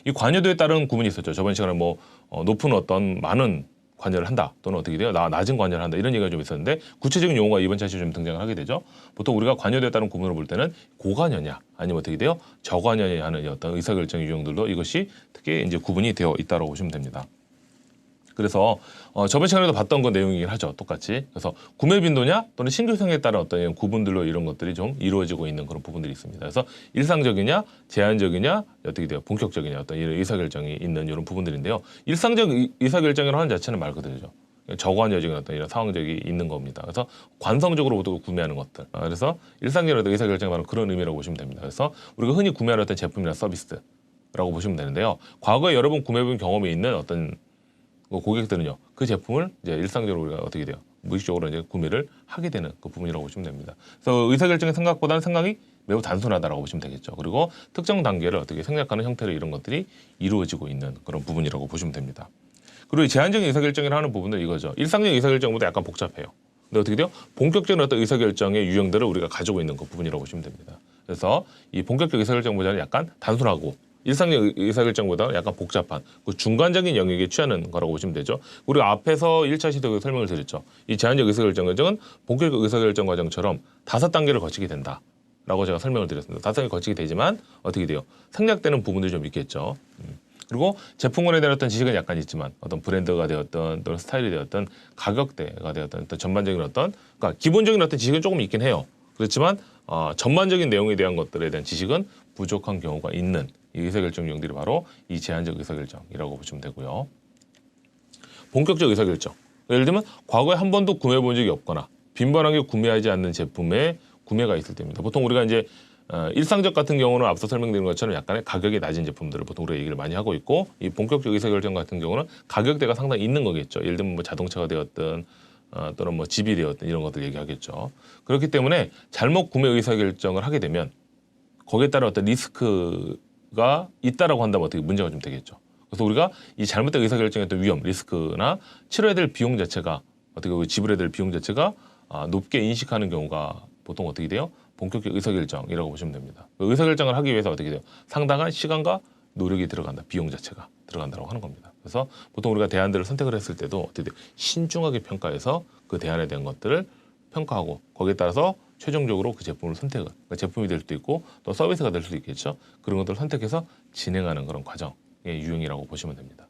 이 관여도에 따른 구분이 있었죠. 저번 시간에 뭐 높은 어떤 많은 관여를 한다 또는 어떻게 돼요? 낮은 관여를 한다 이런 얘기가 좀 있었는데 구체적인 용어가 이번 차시에 좀 등장을 하게 되죠. 보통 우리가 관여도에 따른 구분을 볼 때는 고관여냐 아니면 어떻게 돼요? 저관여냐 하는 어떤 의사결정 유형들도 이것이 특히 이제 구분이 되어 있다고 보시면 됩니다. 그래서 저번 시간에도 봤던 그 내용이긴 하죠. 똑같이. 그래서 구매 빈도냐 또는 신규 생에 따른 어떤 구분들로 이런 것들이 좀 이루어지고 있는 그런 부분들이 있습니다. 그래서 일상적이냐 제한적이냐 어떻게 돼요? 본격적이냐 어떤 이런 의사결정이 있는 이런 부분들인데요. 일상적 의사결정이라고 하는 자체는 말 그대로죠. 저관여적인 어떤 이런 상황적이 있는 겁니다. 그래서 관성적으로 모두 구매하는 것들. 그래서 일상적인 의사결정이 바로 그런 의미라고 보시면 됩니다. 그래서 우리가 흔히 구매하는 어떤 제품이나 서비스라고 보시면 되는데요. 과거에 여러 번 구매해본 경험이 있는 어떤 고객들은요, 그 제품을 이제 일상적으로 우리가 어떻게 돼요? 무의식적으로 이제 구매를 하게 되는 그 부분이라고 보시면 됩니다. 그래서 의사결정의 생각보다는 생각이 매우 단순하다라고 보시면 되겠죠. 그리고 특정 단계를 어떻게 생략하는 형태로 이런 것들이 이루어지고 있는 그런 부분이라고 보시면 됩니다. 그리고 제한적인 의사결정이라고 하는 부분은 이거죠. 일상적인 의사결정보다 약간 복잡해요. 근데 어떻게 돼요? 본격적인 어떤 의사결정의 유형들을 우리가 가지고 있는 그 부분이라고 보시면 됩니다. 그래서 이 본격적 의사결정보다는 약간 단순하고 일상적 의사결정보다 약간 복잡한 그 중간적인 영역에 취하는 거라고 보시면 되죠. 우리가 앞에서 1차 시도 설명을 드렸죠. 이 제한적 의사결정 과정은 본격적 의사결정 과정처럼 5단계를 거치게 된다라고 제가 설명을 드렸습니다. 5단계 거치게 되지만 어떻게 돼요? 생략되는 부분들이 좀 있겠죠. 그리고 제품군에 대한 어떤 지식은 약간 있지만 어떤 브랜드가 되었던 또는 스타일이 되었던 가격대가 되었던 어떤 전반적인 어떤 그러니까 기본적인 어떤 지식은 조금 있긴 해요. 그렇지만 전반적인 내용에 대한 것들에 대한 지식은 부족한 경우가 있는 이 의사결정 유형들이 바로 이 제한적 의사결정이라고 보시면 되고요. 본격적 의사결정. 예를 들면 과거에 한 번도 구매해 본 적이 없거나 빈번하게 구매하지 않는 제품의 구매가 있을 때입니다. 보통 우리가 이제 일상적 같은 경우는 앞서 설명드린 것처럼 약간의 가격이 낮은 제품들을 보통 우리가 얘기를 많이 하고 있고 이 본격적 의사결정 같은 경우는 가격대가 상당히 있는 거겠죠. 예를 들면 뭐 자동차가 되었든 또는 뭐 집이 되었든 이런 것들 얘기하겠죠. 그렇기 때문에 잘못 구매 의사결정을 하게 되면 거기에 따른 어떤 리스크가 있다라고 한다면 어떻게 문제가 좀 되겠죠. 그래서 우리가 이 잘못된 의사결정의 어떤 위험, 리스크나 치러야 될 비용 자체가 어떻게 지불해야 될 비용 자체가 높게 인식하는 경우가 보통 어떻게 돼요? 본격적 의사결정이라고 보시면 됩니다. 의사결정을 하기 위해서 어떻게 돼요? 상당한 시간과 노력이 들어간다. 비용 자체가 들어간다고 하는 겁니다. 그래서 보통 우리가 대안들을 선택을 했을 때도 어떻게 돼요? 신중하게 평가해서 그 대안에 대한 것들을 평가하고 거기에 따라서 최종적으로 그 제품을 선택을 그러니까 제품이 될 수도 있고 또 서비스가 될 수도 있겠죠. 그런 것들을 선택해서 진행하는 그런 과정의 유형이라고 보시면 됩니다.